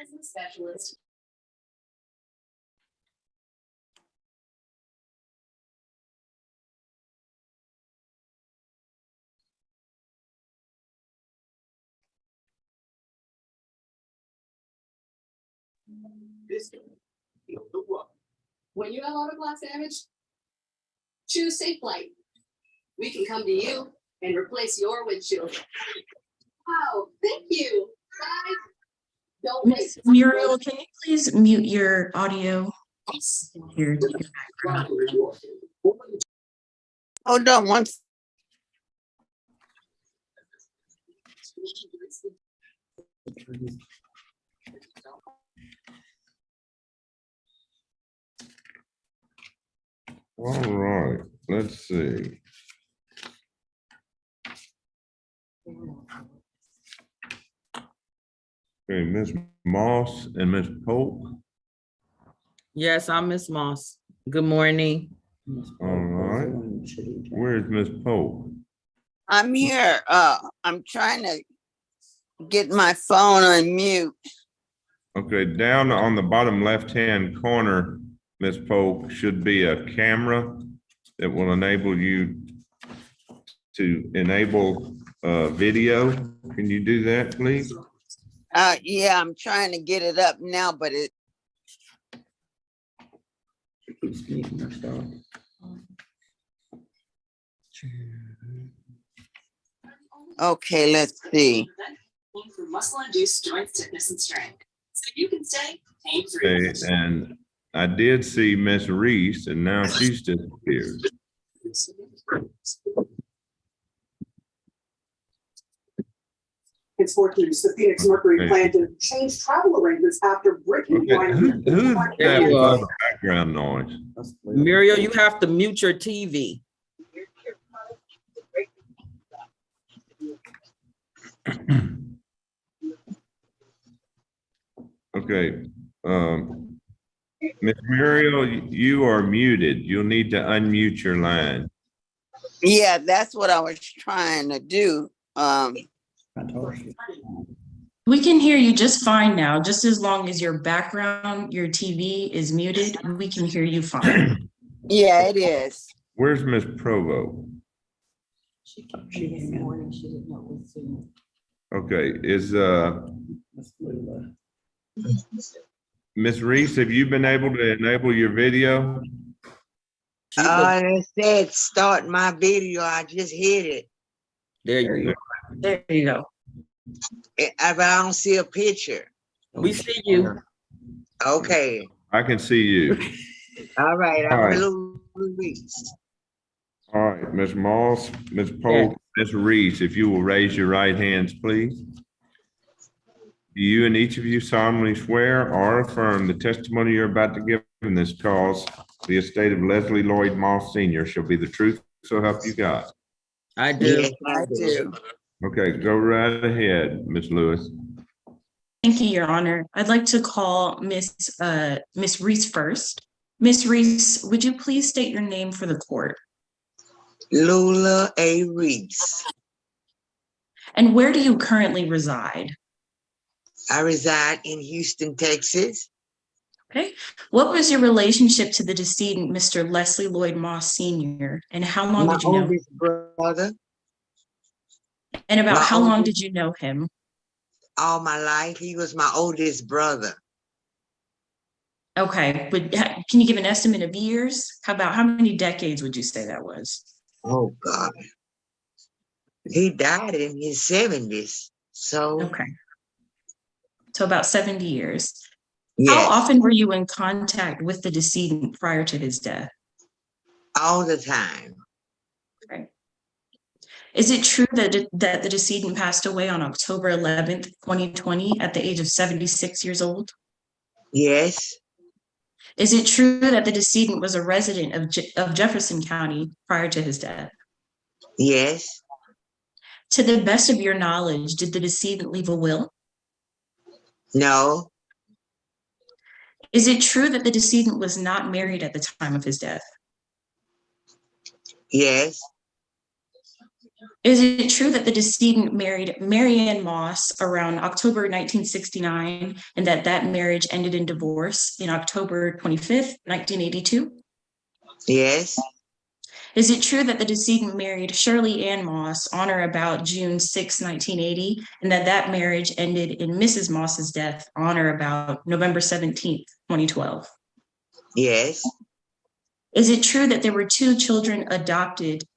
business specialist. When you have auto glass damage, choose Safe Light. We can come to you and replace your windshield. Wow, thank you. Bye. Don't Miss Muriel, can you please mute your audio? Here. Hold on one. All right, let's see. Okay, Ms. Moss and Ms. Polk. Yes, I'm Miss Moss. Good morning. All right. Where's Ms. Polk? I'm here. I'm trying to get my phone on mute. Okay, down on the bottom left-hand corner, Ms. Polk, should be a camera that will enable you to enable video. Can you do that, please? Yeah, I'm trying to get it up now, but it. Okay, let's see. For muscle-induced joint stiffness and strain, so you can stay pain-free. Okay, and I did see Miss Reese, and now she's disappeared. It's 14. The Phoenix Mercury Okay. planned to change travel arrangements after breaking. Okay, who's There that you are. other background noise? Muriel, you have to mute your TV. Okay, Ms. Muriel, you are muted. You'll need to unmute your line. Yeah, that's what I was trying to do. We can hear you just fine now, just as long as your background, your TV is muted, we can hear you fine. Yeah, it is. Where's Ms. Provo? Okay, is Ms. Reese, have you been able to enable your video? It said start my video. I just hit it. There you go. There you go. But I don't see a picture. We see you. Okay. I can see you. All right. All right. I'm Luis. All right, Ms. Moss, Ms. Polk, Ms. Reese, if you will raise your right hands, please. Do you and each of you solemnly swear or affirm the testimony you're about to give in this cause, the estate of Leslie Lloyd Moss Sr. shall be the truth, so help you God? I do. Yes, I do. Okay, go right ahead, Ms. Lewis. Thank you, Your Honor. I'd like to call Miss Reese first. Miss Reese, would you please state your name for the court? Lula A. Reese. And where do you currently reside? I reside in Houston, Texas. Okay. What was your relationship to the decedent, Mr. Leslie Lloyd Moss Sr., and how long My did you know? oldest brother. And about my how long oldest- did you know him? All my life, he was my oldest brother. Okay, but can you give an estimate of years? How many decades would you say that was? Oh God. He died in his 70s. So Okay. So about 70 years. yes, How often were you in contact with the decedent prior to his death? all the time. Okay. Is it true that the decedent passed away on October 11th, 2020 at the age of 76 years old? Yes, Is it true that the decedent was a resident of Jefferson County prior to his death? yes, To the best of your knowledge, did the decedent leave a will? no, Is it true that the decedent was not married at the time of his death? yes, Is it true that the decedent married Marianne Moss around October 1969 and that marriage ended in divorce in October 25th, 1982? Yes, Is it true that the decedent married Shirley Ann Moss on or about June 6, 1980, and that marriage ended in Mrs. Moss's death on or about November 17th, 2012? yes, Is it true that there were two children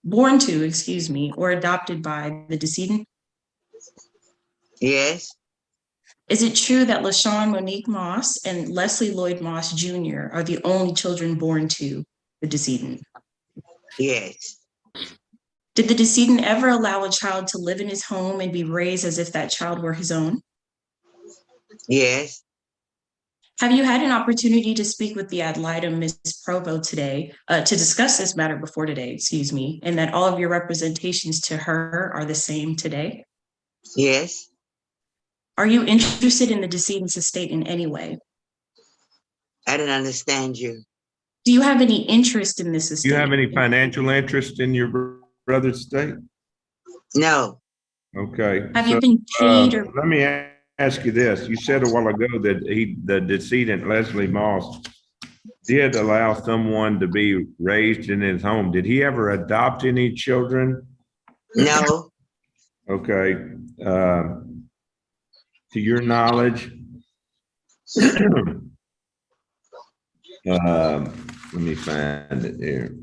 born to, or adopted by the decedent? yes, Is it true that LaShawn Monique Moss and Leslie Lloyd Moss Jr. are the only children born to the decedent? yes, Did the decedent ever allow a child to live in his home and be raised as if that child were his own? yes, Have you had an opportunity to speak with the ad litem, Ms. Provo, today, to discuss this matter before today, and that all of your representations to her are the same today? yes. Are you interested in the decedent's estate in any way? I didn't understand you. Do you have any interest in this Do estate? you have any financial interest in your brother's estate? No, Okay. Have you so, been paid or Let me ask you this. You said a while ago that the decedent, Leslie Moss, did allow someone to be raised in his home. Did he ever adopt any children? no, Okay. To your knowledge, let me find it here.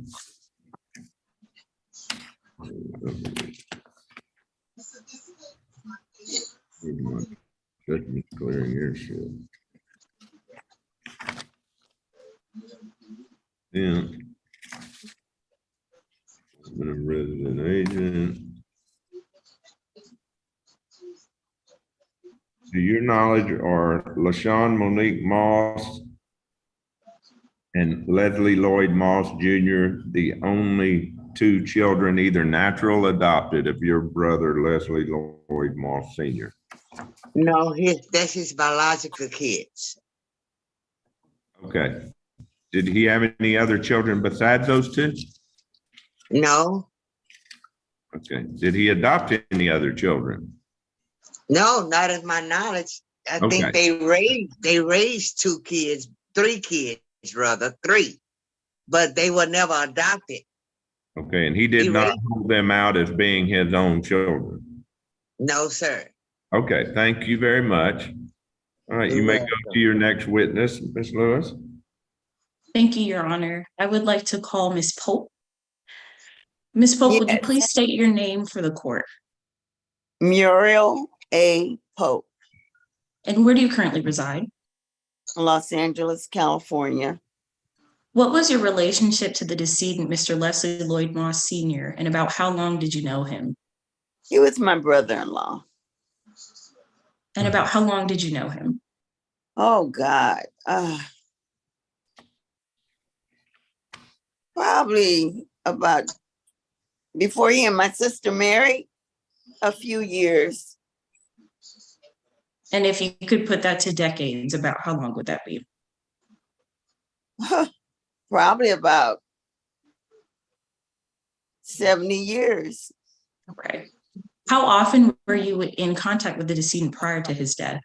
Judgment clearing here, shit. Yeah. Been a resident agent. To your knowledge, are LaShawn Monique Moss and Leslie Lloyd Moss Jr. the only two children, either natural or adopted, of your brother Leslie Lloyd Moss Sr.? no, that's his biological kids. Okay. Did he have any other children besides those two? No, Okay. Did he adopt any other children? no, not of my knowledge. I think Okay. they raised three kids, rather, three, but they were never adopted. Okay. And he did He not raised- hold them out as being his own children. No, sir. Okay. Thank you very much. All right. You You're may go welcome. to your next witness, Ms. Lewis. Thank you, Your Honor. I would like to call Ms. Pope. Ms. Pope, would you Yes. please state your name for the court? Muriel A. Pope, And where do you currently reside? Los Angeles, California. What was your relationship to the decedent, Mr. Leslie Lloyd Moss Sr., and about how long did you know him? He was my brother-in-law. And about how long did you know him? Oh, God. Probably about before he and my sister married, a few years. And if you could put that to decades, about how long would that be? Probably about 70 years. Okay. How often were you in contact with the decedent prior to his death?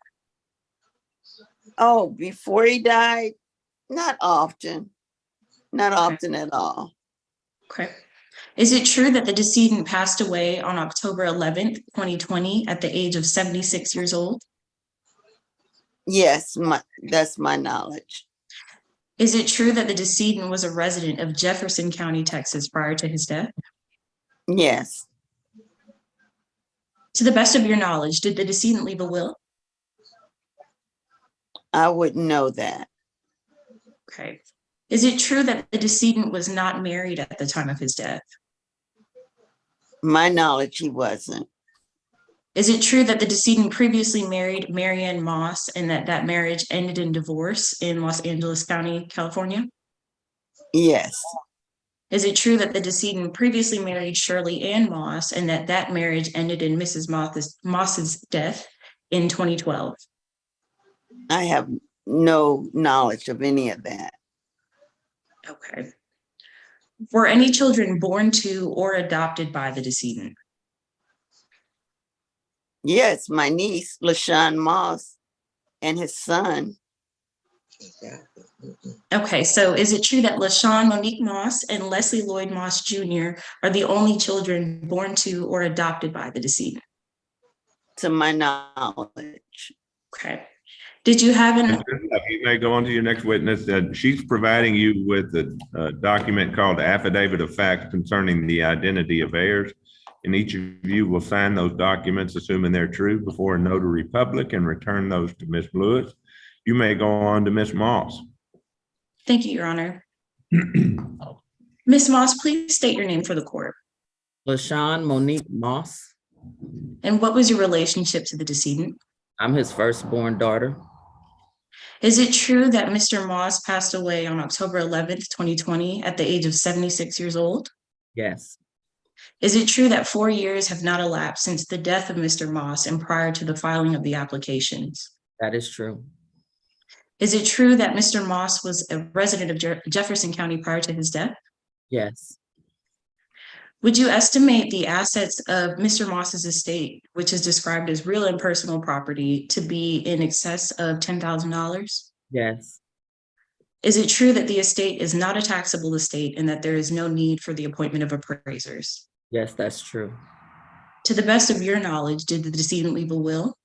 Oh, before he died, not often. Not often at all. Okay. Is it true that the decedent passed away on October 11th, 2020 at the age of 76 years old? Yes, that's my knowledge. Is it true that the decedent was a resident of Jefferson County, Texas prior to his death? Yes, To the best of your knowledge, did the decedent leave a will? I wouldn't know that. Okay. Is it true that the decedent was not married at the time of his death? My knowledge, he wasn't. Is it true that the decedent previously married Marianne Moss and that marriage ended in divorce in Los Angeles County, California? Yes, Is it true that the decedent previously married Shirley Ann Moss and that marriage ended in Mrs. Moss's death in 2012? I have no knowledge of any of that. Okay. Were any children born to or adopted by the decedent? Yes, my niece, LaShawn Moss, and his son. Okay, so is it true that LaShawn Monique Moss and Leslie Lloyd Moss Jr. are the only children born to or adopted by the decedent? To my knowledge. Okay. Did you have an, You may go on to your next witness. She's providing you with a document called Affidavit of Fact concerning the identity of heirs. And each of you will sign those documents, assuming they're true, before a notary public and return those to Ms. Lewis. You may go on to Ms. Moss. thank you, Your Honor. Ms. Moss, please state your name for the court. LaShawn Monique Moss. And what was your relationship to the decedent? I'm his firstborn daughter. Is it true that Mr. Moss passed away on October 11th, 2020 at the age of 76 years old? Yes, Is it true that 4 years have not elapsed since the death of Mr. Moss and prior to the filing of the applications? that is true. Is it true that Mr. Moss was a resident of Jefferson County prior to his death? Yes, Would you estimate the assets of Mr. Moss's estate, which is described as real and personal property, to be in excess of $10,000? yes, Is it true that the estate is not a taxable estate and that there is no need for the appointment of appraisers? yes, that's true. To the best of your knowledge, did the decedent leave a will?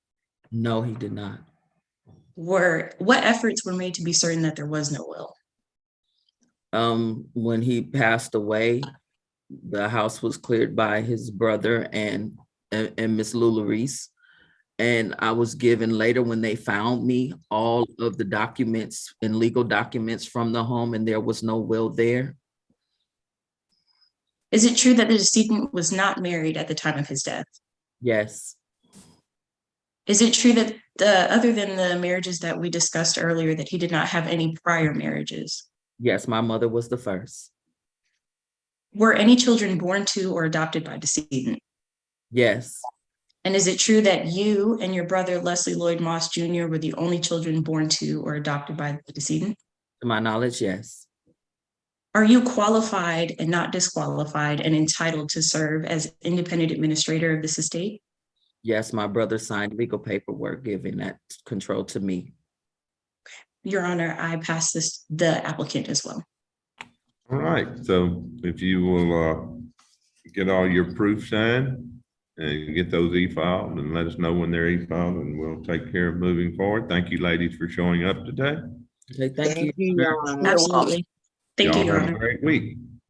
No, he did not. What efforts were made to be certain that there was no will? When he passed away, the house was cleared by his brother and Miss Lula Reese. And I was given later, when they found me, all of the documents and legal documents from the home, and there was no will there. Is it true that the decedent was not married at the time of his death? Yes, Is it true that other than the marriages that we discussed earlier, that he did not have any prior marriages? yes, my mother was the first. Were any children born to or adopted by decedent? Yes, And is it true that you and your brother Leslie Lloyd Moss Jr. were the only children born to or adopted by the decedent? to my knowledge, yes. Are you qualified and not disqualified and entitled to serve as independent administrator of this estate? Yes, my brother signed legal paperwork giving that control to me. Your Honor, I pass the applicant as well. All right, so if you will get all your proof signed and get those e-filed and let us know when they're e-filed, and we'll take care of moving forward. Thank you, ladies, for showing up today. Okay, thank you. Your Honor. Absolutely. Thank you, Y'all Your have a Honor. great week.